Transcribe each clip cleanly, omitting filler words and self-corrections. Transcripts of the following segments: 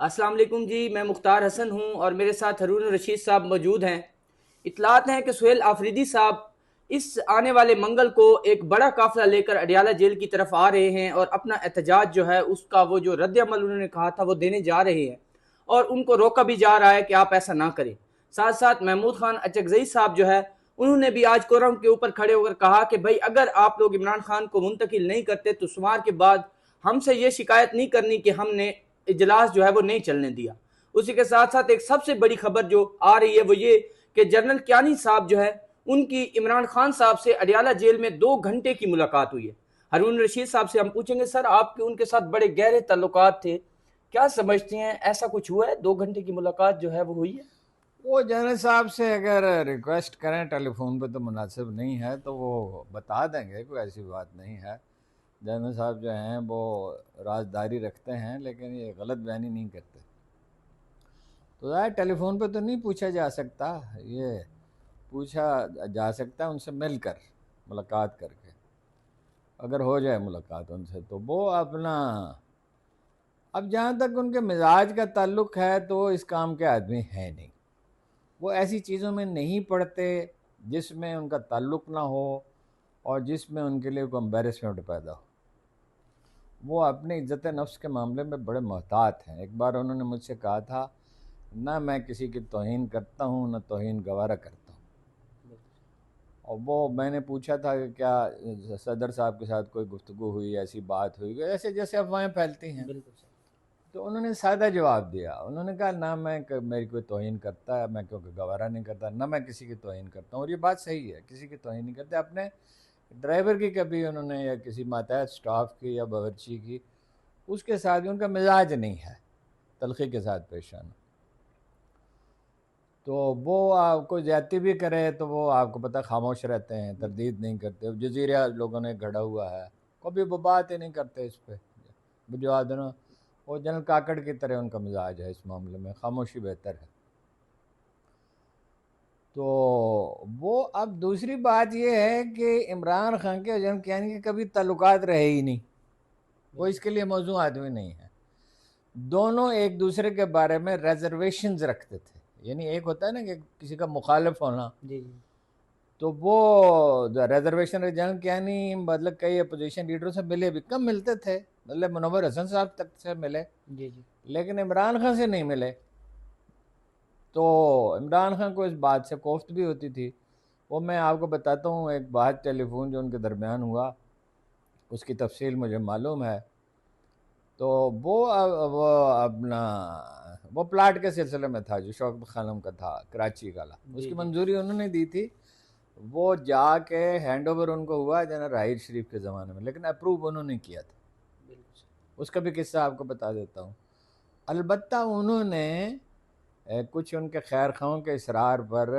अस्सलाम वालेकुम जी। मैं मुख्तार हसन हूं और मेरे साथ हारून रशीद साहब मौजूद हैं। इतलात हैं कि सुहेल आफरीदी साहब इस आने वाले मंगल को एक बड़ा काफिला लेकर अडियाला जेल की तरफ आ रहे हैं और अपना एहतजाज जो है उसका वो जो रद्द अमल उन्होंने कहा था वो देने जा रहे हैं और उनको रोका भी जा रहा है कि आप ऐसा ना करें। साथ साथ महमूद खान अचकजई साहब जो है उन्होंने भी आज कोरम के ऊपर खड़े होकर कहा कि भाई अगर आप लोग इमरान खान को मुंतकिल नहीं करते तो शुमार के बाद हमसे ये शिकायत नहीं करनी कि हमने इजलास जो है वो नहीं चलने दिया। उसी के साथ साथ एक सबसे बड़ी खबर जो आ रही है वो ये कि जनरल कियानी साहब जो है उनकी इमरान खान साहब से अडियाला जेल में 2 घंटे की मुलाकात हुई है। हारून रशीद साहब से हम पूछेंगे, सर आपके उनके साथ बड़े गहरे ताल्लुकात थे, क्या समझते हैं ऐसा कुछ हुआ है? 2 घंटे की मुलाकात जो है वो हुई है? वो जनरल साहब से अगर रिक्वेस्ट करें टेलीफोन पे तो मुनासिब नहीं है, तो वो बता देंगे, कोई ऐसी बात नहीं है। जनरल साहब जो हैं वो राजदारी रखते हैं, लेकिन ये गलत बयानी नहीं करते। तो यार टेलीफोन पे तो नहीं पूछा जा सकता, ये पूछा जा सकता है उनसे मिलकर, मुलाकात करके। अगर हो जाए मुलाकात उनसे तो वो अपना, अब जहाँ तक उनके मिजाज का ताल्लुक़ है तो इस काम के आदमी हैं नहीं। वो ऐसी चीज़ों में नहीं पड़ते जिसमें उनका ताल्लुक़ ना हो और जिसमें उनके लिए कोई एम्बेरसमेंट पैदा हो। वो अपनी इज़्ज़त नफ्स के मामले में बड़े मोहतात हैं। एक बार उन्होंने मुझसे कहा था, ना मैं किसी की तौहीन करता हूँ ना तौहीन गवारा करता हूँ। और वो मैंने पूछा था कि क्या सदर साहब के साथ कोई गुफ्तगू हुई, ऐसी बात हुई, ऐसे जैसे अफवाहें फैलती हैं। तो उन्होंने सादा जवाब दिया, उन्होंने कहा ना मेरी कोई तौहीन करता है, मैं क्योंकि गवारा नहीं करता, ना मैं किसी की तौहीन करता हूँ। और ये बात सही है, किसी की तौहीन नहीं करते। अपने ड्राइवर की कभी उन्होंने, या किसी मातहत स्टाफ की या बावर्ची की, उसके साथ भी उनका मिजाज नहीं है तलखी के साथ पेश आना। तो वो आपको ज्यादती भी करे तो वो आपको पता खामोश रहते हैं, तरदीद नहीं करते। जजीरा लोगों ने गढ़ा हुआ है, कभी वो बात ही नहीं करते इस पर। जो आदमी वो जनरल काकड़ की तरह उनका मिजाज है, इस मामले में खामोशी बेहतर है। तो वो, अब दूसरी बात ये है कि इमरान खान के जनरल कियानी के कभी ताल्लुकात रहे ही नहीं, वो इसके लिए मौजूद आदमी नहीं है। दोनों एक दूसरे के बारे में रिजर्वेशंस रखते थे, यानी एक होता है ना कि किसी का मुखालिफ होना, जी जी। तो वो रिजर्वेशन जनरल कियानी मतलब कई अपोजिशन लीडरों से मिले भी, कम मिलते थे, मतलब मुनव्वर हसन साहब तक से मिले, जी जी। लेकिन इमरान खान से नहीं मिले। तो इमरान खान को इस बात से कोफ्त भी होती थी। वो मैं आपको बताता हूँ, एक बात टेलीफोन जो उनके दरमियान हुआ उसकी तफसील मुझे मालूम है। तो वो अपना वो प्लाट के सिलसिले में था जो शौकत खानम का था, कराची वाला, जी उसकी जी। मंजूरी उन्होंने दी थी। वो जाके हैंड ओवर उनको हुआ जनरल राहिर शरीफ के ज़माने में, लेकिन अप्रूव उन्होंने किया था। उसका भी किस्सा आपको बता देता हूँ। अलबत्ता उन्होंने कुछ उनके खैर खाओं के इसरार पर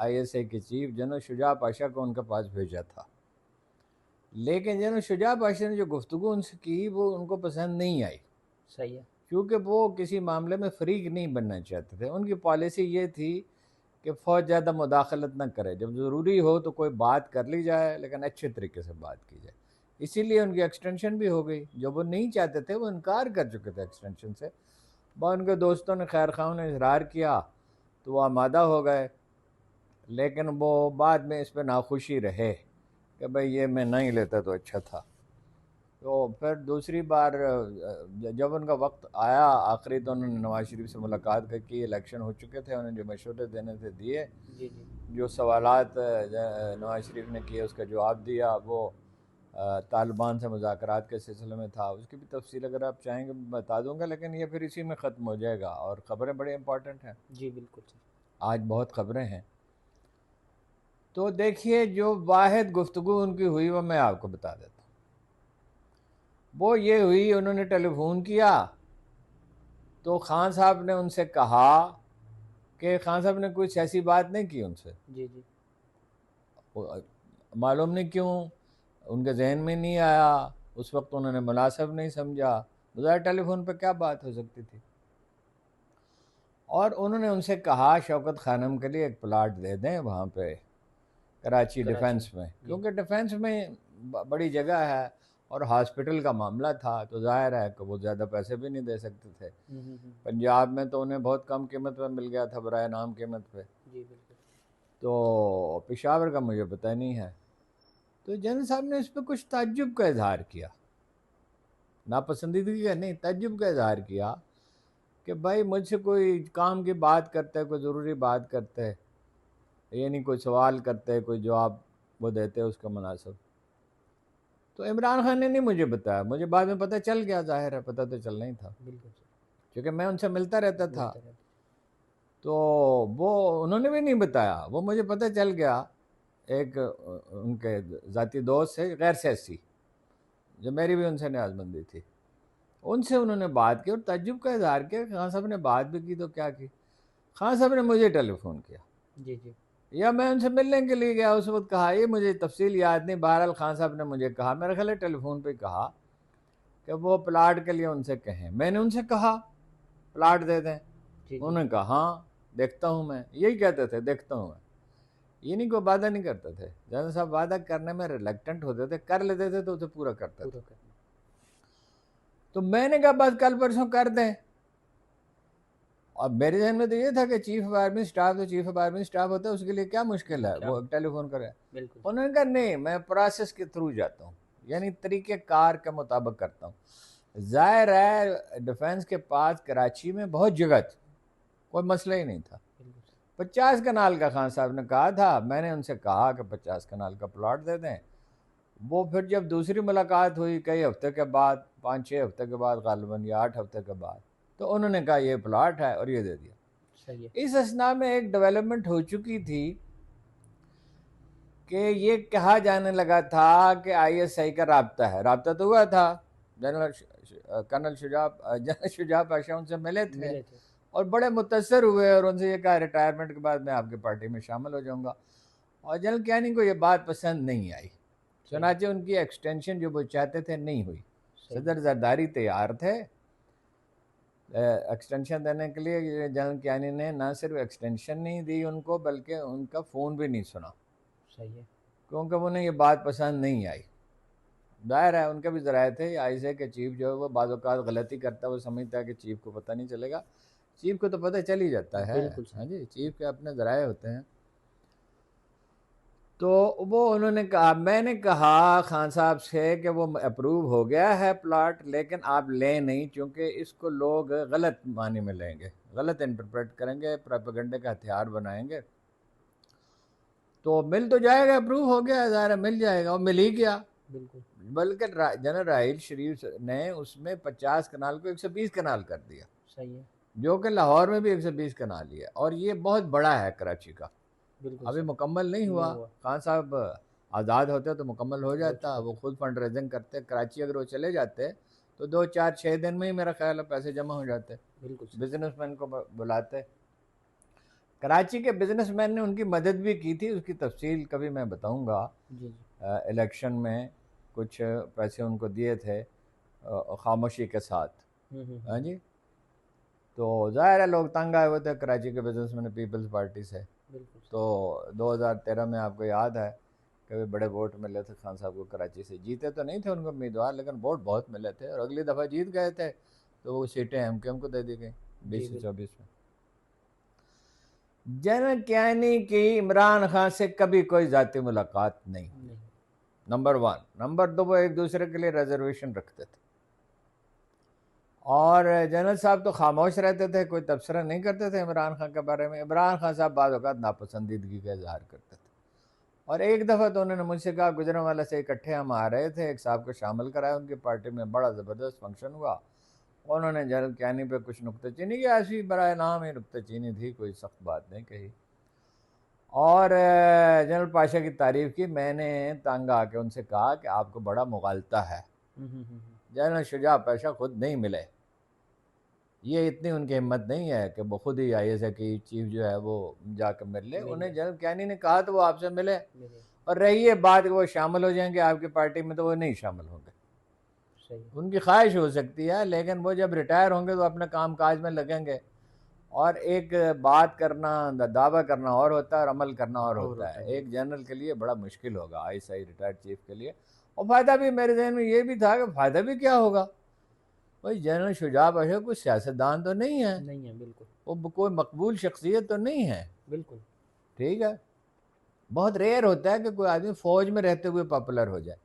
ISA के चीफ जनरल शुजा पाशा को उनके पास भेजा था, लेकिन जनरल शुजा पाशा ने जो गुफ्तगू उनसे की वो उनको पसंद नहीं आई। सही है। क्योंकि वो किसी मामले में फरीक नहीं बनना चाहते थे। उनकी पॉलिसी ये थी कि फ़ौज ज़्यादा मुदाखलत न करे, जब ज़रूरी हो तो कोई बात कर ली जाए लेकिन अच्छे तरीके से बात की जाए। इसीलिए उनकी एक्सटेंशन भी हो गई। जो वो नहीं चाहते थे वो इनकार कर चुके थे एक्सटेंशन से। बहुत उनके दोस्तों ने, खैर खाओं ने इजहार किया तो वो आमादा हो गए, लेकिन वो बाद में इस पर नाखुशी रहे कि भाई ये मैं नहीं लेता तो अच्छा था। तो फिर दूसरी बार जब उनका वक्त आया आखिरी, तो उन्होंने नवाज शरीफ से मुलाकात की। इलेक्शन हो चुके थे, उन्होंने जो मशवरे देने थे दिए, जी जी। जो सवालात नवाज शरीफ ने किए उसका जवाब दिया। वो तालिबान से मुज़ाकरात के सिलसिले में था, उसकी भी तफसील अगर आप चाहेंगे बता दूंगा, लेकिन ये फिर इसी में ख़त्म हो जाएगा। और ख़बरें बड़े इंपॉर्टेंट हैं, जी बिल्कुल सर। आज बहुत ख़बरें हैं। तो देखिए, जो वाहिद गुफ्तगू उनकी हुई वो मैं आपको बता देता हूँ। वो ये हुई, उन्होंने टेलीफोन किया तो खान साहब ने उनसे कहा कि खान साहब ने कुछ ऐसी बात नहीं की उनसे। जी जी। मालूम नहीं क्यों उनके जहन में नहीं आया, उस वक्त उन्होंने मुनासिब नहीं समझा। बजाय टेलीफोन पर क्या बात हो सकती थी। और उन्होंने उनसे कहा शौकत खानम के लिए एक प्लाट दे दें वहाँ पे कराची कराची। डिफेंस में, जी। क्योंकि डिफेंस में बड़ी जगह है और हॉस्पिटल का मामला था, तो जाहिर है कि वो ज़्यादा पैसे भी नहीं दे सकते थे। पंजाब में तो उन्हें बहुत कम कीमत पे मिल गया था, बराए नाम कीमत पे। जी बिल्कुल। तो पेशावर का मुझे पता नहीं है। तो जनरल साहब ने इस पर कुछ ताज्जुब का इजहार किया, नापसंदीदगी का नहीं, ताज्जुब का इजहार किया कि भाई मुझसे कोई काम की बात करते हैं, कोई ज़रूरी बात करते हैं, यानी कोई सवाल करते हैं, कोई जवाब वो देते हैं उसका मुनासिब। तो इमरान खान ने नहीं मुझे बताया, मुझे बाद में पता चल गया, जाहिर है पता तो चलना ही था बिल्कुल क्योंकि मैं उनसे मिलता रहता था। मिलता रहता। तो वो उन्होंने भी नहीं बताया, वो मुझे पता चल गया एक उनके ज़ाती दोस्त से, गैर सियासी, जो मेरी भी उनसे न्याज़मंदी थी, उनसे उन्होंने बात की और तज्जुब का इजहार किया। खान साहब ने बात भी की तो क्या की, खान साहब ने मुझे टेलीफोन किया जी जी। या मैं उनसे मिलने के लिए गया, उस वक्त कहा, ये मुझे तफसील याद नहीं, बहरहाल खान साहब ने मुझे कहा, मेरे ख्याल है टेलीफोन पे कहा कि वो प्लाट के लिए उनसे कहें। मैंने उनसे कहा प्लाट दे दें, जी जी। उन्होंने कहा हाँ देखता हूँ मैं, यही कहते थे देखता हूँ मैं, ये नहीं कोई वादा नहीं करते थे। जनरल साहब वादा करने में रिलेक्टेंट होते थे, कर लेते थे तो उसे पूरा करते थे। पूरा करना। तो मैंने कहा बस कल परसों कर दें। और मेरे जहन में तो ये था कि चीफ ऑफ आर्मी स्टाफ तो चीफ ऑफ आर्मी स्टाफ होता है, उसके लिए क्या मुश्किल है, क्या वो टेलीफोन करे। बिल्कुल उन्होंने कहा नहीं, मैं प्रोसेस के थ्रू जाता हूँ, यानी तरीके कार के मुताबिक करता हूँ। जाहिर है डिफेंस के पास कराची में बहुत जगह थी, कोई मसला ही नहीं था। बिल्कुल। 50 कनाल का खान साहब ने कहा था, मैंने उनसे कहा कि 50 कनाल का प्लॉट दे दें। वो फिर जब दूसरी मुलाकात हुई कई हफ्ते के बाद, 5-6 हफ्ते के बाद गालिबन, या 8 हफ्ते के बाद, तो उन्होंने कहा ये प्लॉट है और ये दे दिया। सही है। इस असना में एक डेवलपमेंट हो चुकी थी कि ये कहा जाने लगा था कि ISI का राब्ता है, राब्ता तो हुआ था, जनरल शुजा पाशा उनसे मिले थे और बड़े मुतासर हुए और उनसे ये कहा रिटायरमेंट के बाद मैं आपकी पार्टी में शामिल हो जाऊंगा। और जनरल कैनिंग को ये बात पसंद नहीं आई, चुनाचे उनकी एक्सटेंशन जो वो चाहते थे नहीं हुई। सदर जरदारी तैयार थे एक्सटेंशन देने के लिए, जनरल कैनी ने ना सिर्फ एक्सटेंशन नहीं दी उनको, बल्कि उनका फ़ोन भी नहीं सुना। सही है। क्योंकि उन्हें ये बात पसंद नहीं आई। जाहिर है उनके भी ज़राए थे, ISI के चीफ जो है वो बाज़ औक़ात गलती करता है, वो समझता है कि चीफ को पता नहीं चलेगा, चीफ को तो पता चल ही जाता है। हाँ जी, चीफ के अपने ज़राए होते हैं। तो वो उन्होंने कहा, मैंने कहा खान साहब से कि वो अप्रूव हो गया है प्लाट, लेकिन आप लें नहीं, क्योंकि इसको लोग गलत मानी में लेंगे, गलत इंटरप्रेट करेंगे, प्रोपेगेंडे का हथियार बनाएंगे। तो मिल तो जाएगा, अप्रूव हो गया, ज़ाहिर मिल जाएगा, और मिल ही गया। बिल्कुल। बल्कि जनरल राहिल शरीफ ने उसमें 50 कनाल को 120 कनाल कर दिया। सही है। जो कि लाहौर में भी 120 कनाल ही है, और ये बहुत बड़ा है कराची का, अभी मुकम्मल नहीं हुआ। खान साहब आज़ाद होते तो मुकम्मल हो जाता, वो खुद फंड रेजिंग करते। कराची अगर वो चले जाते तो 2-4-6 दिन में ही मेरा ख्याल है पैसे जमा हो जाते। बिजनेसमैन को बुलाते, कराची के बिजनेसमैन ने उनकी मदद भी की थी, उसकी तफसील कभी मैं बताऊंगा। इलेक्शन में कुछ पैसे उनको दिए थे खामोशी के साथ। हाँ जी, तो ज़ाहिर है लोग तंग आए हुए थे कराची के बिजनेसमैन पीपल्स पार्टी से। तो 2013 में आपको याद है कि बड़े वोट मिले थे खान साहब को कराची से, जीते तो नहीं थे उनको उम्मीदवार, लेकिन वोट बहुत मिले थे और अगली दफ़ा जीत गए थे, तो वो सीटें MKM को दे दी गई 20 से 24 में। जनरल कैनी की इमरान खान से कभी कोई ज़ाती मुलाकात नहीं, नंबर 1। नंबर 2, वो एक दूसरे के लिए रिजर्वेशन रखते थे, और जनरल साहब तो खामोश रहते थे, कोई तबसरा नहीं करते थे इमरान खान के बारे में। इमरान खान साहब बाद औक़ात नापसंदीदगी का इजहार करते थे, और एक दफ़ा तो उन्होंने मुझसे कहा, गुजरांवाला से इकट्ठे हम आ रहे थे, एक साहब को शामिल कराया उनकी पार्टी में, बड़ा ज़बरदस्त फंक्शन हुआ, उन्होंने जनरल कैनी पे कुछ नुक्ताचीनी की, ऐसी बराए नाम ही नुक्ताचीनी थी, कोई सख्त बात नहीं कही, और जनरल पाशा की तारीफ़ की। मैंने तंग आके उनसे कहा कि आपको बड़ा मुगालता है। जनरल शुजा पाशा खुद नहीं मिले, ये इतनी उनकी हिम्मत नहीं है कि वो खुद ही ISI की चीफ जो है वो जाकर मिल ले। उन्हें जनरल कैनी ने कहा तो वो आपसे मिले, और रही है बात कि वो शामिल हो जाएंगे आपकी पार्टी में, तो वो नहीं शामिल होंगे। उनकी ख्वाहिश हो सकती है, लेकिन वो जब रिटायर होंगे तो अपने काम काज में लगेंगे, और एक बात करना, दावा करना और होता है और अमल करना और होता है। एक जनरल के लिए बड़ा मुश्किल होगा, ISI रिटायर्ड चीफ के लिए, और फ़ायदा भी मेरे जहन में ये भी था कि फ़ायदा भी क्या होगा, भाई जनरल शुजा बशर कोई सियासतदान तो नहीं है, नहीं है, बिल्कुल वो कोई मकबूल शख्सियत तो नहीं है, बिल्कुल। ठीक है। बहुत रेयर होता है कि कोई आदमी फ़ौज में रहते हुए पॉपुलर हो जाए।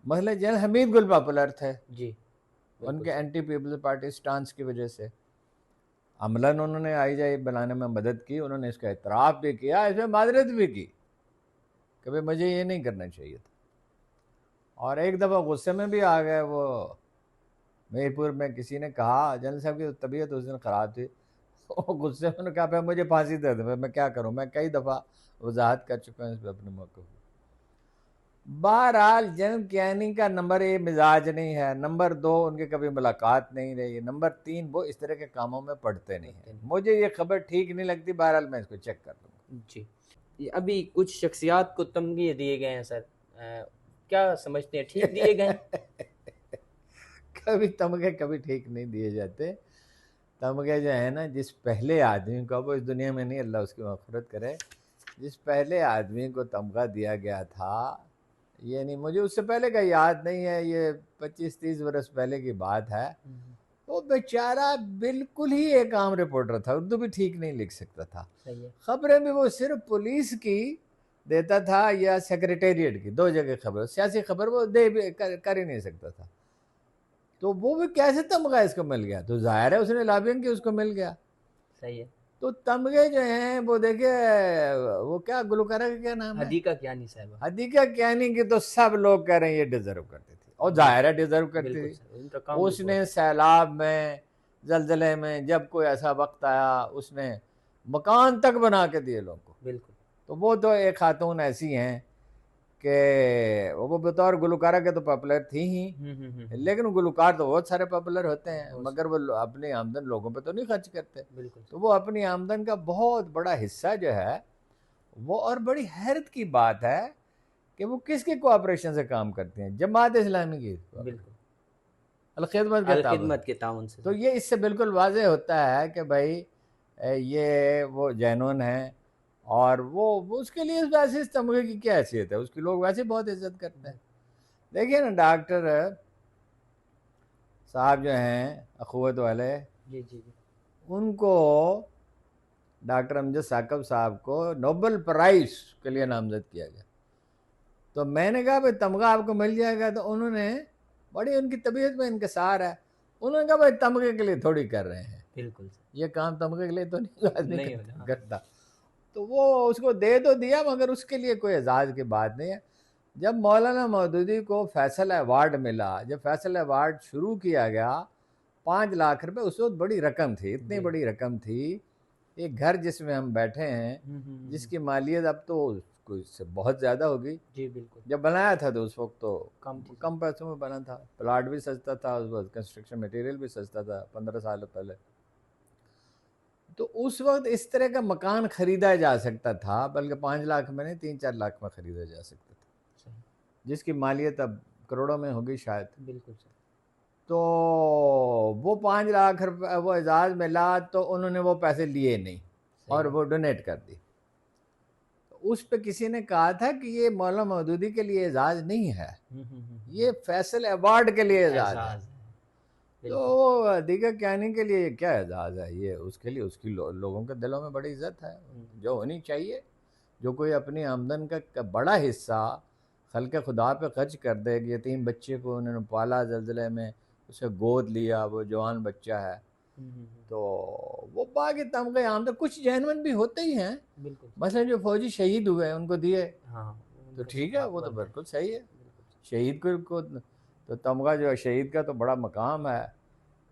मतलब जनरल हमीद गुल पॉपुलर थे जी उनके एंटी पीपल्स पार्टी स्टांस की वजह से। अमलन उन्होंने IJ बनाने में मदद की, उन्होंने इसका इतराफ़ भी किया, इसमें माजरत भी की कि भाई मुझे ये नहीं करना चाहिए था। और एक दफ़ा गुस्से में भी आ गए वो। मीरपुर में किसी ने कहा, जनरल साहब की तबीयत उस दिन ख़राब थी, वो गुस्से में कहा भाई मुझे फांसी दे दो, मैं क्या करूं, मैं कई दफ़ा वजाहत कर चुका हूँ इस पर अपने मौके पर। बहरहाल जनरल कियानी का नंबर 1 मिजाज नहीं है, नंबर 2 उनकी कभी मुलाकात नहीं रही, नंबर 3 वो इस तरह के कामों में पड़ते नहीं हैं। मुझे ये खबर ठीक नहीं लगती, बहरहाल मैं इसको चेक कर लूँगा। जी, अभी कुछ शख्सियात को तमगे दिए गए हैं सर, क्या समझते हैं, ठीक दिए गए हैं? कभी तमगे कभी ठीक नहीं दिए जाते। तमगे जो है ना, जिस पहले आदमी को, वो इस दुनिया में नहीं, अल्लाह उसकी मग़फ़िरत करे, जिस पहले आदमी को तमगा दिया गया था, ये नहीं, मुझे उससे पहले का याद नहीं है, ये 25-30 बरस पहले की बात है। वो बेचारा बिल्कुल ही एक आम रिपोर्टर था, उर्दू भी ठीक नहीं लिख सकता था, खबरें भी वो सिर्फ पुलिस की देता था या सेक्रेटेरिएट की, 2 जगह खबर, सियासी खबर वो दे भी कर ही नहीं सकता था। तो वो भी कैसे तमगा इसको मिल गया, तो जाहिर है उसने लॉबिंग की, उसको मिल गया। सही है। तो तमगे जो हैं वो देखिए, वो क्या गुलकारा का क्या नाम है, हदीका कियानी साहब। हदीका कियानी की तो सब लोग कह रहे हैं ये डिजर्व करती थी, और जाहिर है डिजर्व करती थी। उसने सैलाब में, जलजले में, जब कोई ऐसा वक्त आया, उसने मकान तक बना के दिए लोगों को। बिल्कुल। तो वो तो एक खातून ऐसी हैं कि वो बतौर गुलकारा के तो पॉपुलर थी ही, लेकिन गुलकार तो बहुत सारे पॉपुलर होते हैं, मगर वो अपनी आमदन लोगों पे तो नहीं खर्च करते। तो वो अपनी आमदन का बहुत बड़ा हिस्सा जो है वो, और बड़ी हैरत की बात है कि वो किसके कोऑपरेशन से काम करते हैं, जमात इस्लामी की, अल-खिदमत के ताउन से। तो ये इससे बिल्कुल वाज़ेह होता है कि भाई ये वो जैनून है, और वो उसके लिए वैसे इस तमगे की क्या हैसियत है, उसकी लोग वैसे बहुत इज्जत करते हैं। देखिए ना, डॉक्टर साहब जो हैं अखुवत वाले, जी जी जी, उनको, डॉक्टर अमजद साकब साहब को नोबेल प्राइज़ के लिए नामजद किया गया। तो मैंने कहा भाई तमगा आपको मिल जाएगा, तो उन्होंने, बड़ी उनकी तबीयत में इनकसार है, उन्होंने कहा भाई तमगे के लिए थोड़ी कर रहे हैं, बिल्कुल ये काम तमगे के लिए तो नहीं करता। तो वो उसको दे तो दिया, मगर उसके लिए कोई एजाज़ की बात नहीं है। जब मौलाना मौदूदी को फैसल अवार्ड मिला, जब फैसल अवार्ड शुरू किया गया, 5 लाख रुपए उस वक्त बड़ी रकम थी, इतनी बड़ी रकम थी। एक घर जिसमें हम बैठे हैं, जिसकी मालियत अब तो इससे बहुत ज़्यादा होगी। जी बिल्कुल। जब बनाया था तो उस वक्त तो कम पैसों में बना था, प्लाट भी सस्ता था उस वक्त, कंस्ट्रक्शन मटेरियल भी सस्ता था 15 साल पहले। तो उस वक्त इस तरह का मकान खरीदा जा सकता था, बल्कि 5 लाख में नहीं, 3-4 लाख में खरीदा जा सकता था, जिसकी मालियत अब करोड़ों में होगी शायद। बिल्कुल। तो वो 5 लाख रुपए वो एजाज़ मिला, तो उन्होंने वो पैसे लिए नहीं और वो डोनेट कर दी। तो उस पे किसी ने कहा था कि ये मौलाना मौदूदी के लिए एजाज़ नहीं है, ये फैसल अवार्ड के लिए एजाज़ है। तो दीगर कियानी के लिए क्या एजाज़ है, ये उसके लिए उसकी लोगों के दिलों में बड़ी इज्जत है, जो होनी चाहिए। जो कोई अपनी आमदन का बड़ा हिस्सा खल्क़ खुदा पे खर्च कर दे, यतीम बच्चे को उन्होंने पाला ज़लज़ले में, उसे गोद लिया, वो जवान बच्चा है, तो वो बाकी तमगे आमदन कुछ जहनमंद भी होते ही हैं। मसलन जो फौजी शहीद हुए उनको दिए, तो ठीक है, वो तो बिल्कुल सही है। शहीद को तो तमगा जो है शहीद का तो बड़ा मकाम है।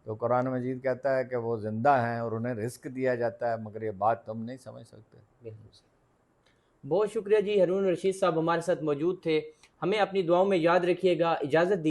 तो कुरान मजीद कहता है कि वो ज़िंदा हैं और उन्हें रिस्क दिया जाता है, मगर ये बात तुम नहीं समझ सकते। बहुत शुक्रिया जी, हारून रशीद साहब हमारे साथ मौजूद थे, हमें अपनी दुआओं में याद रखिएगा। इजाज़त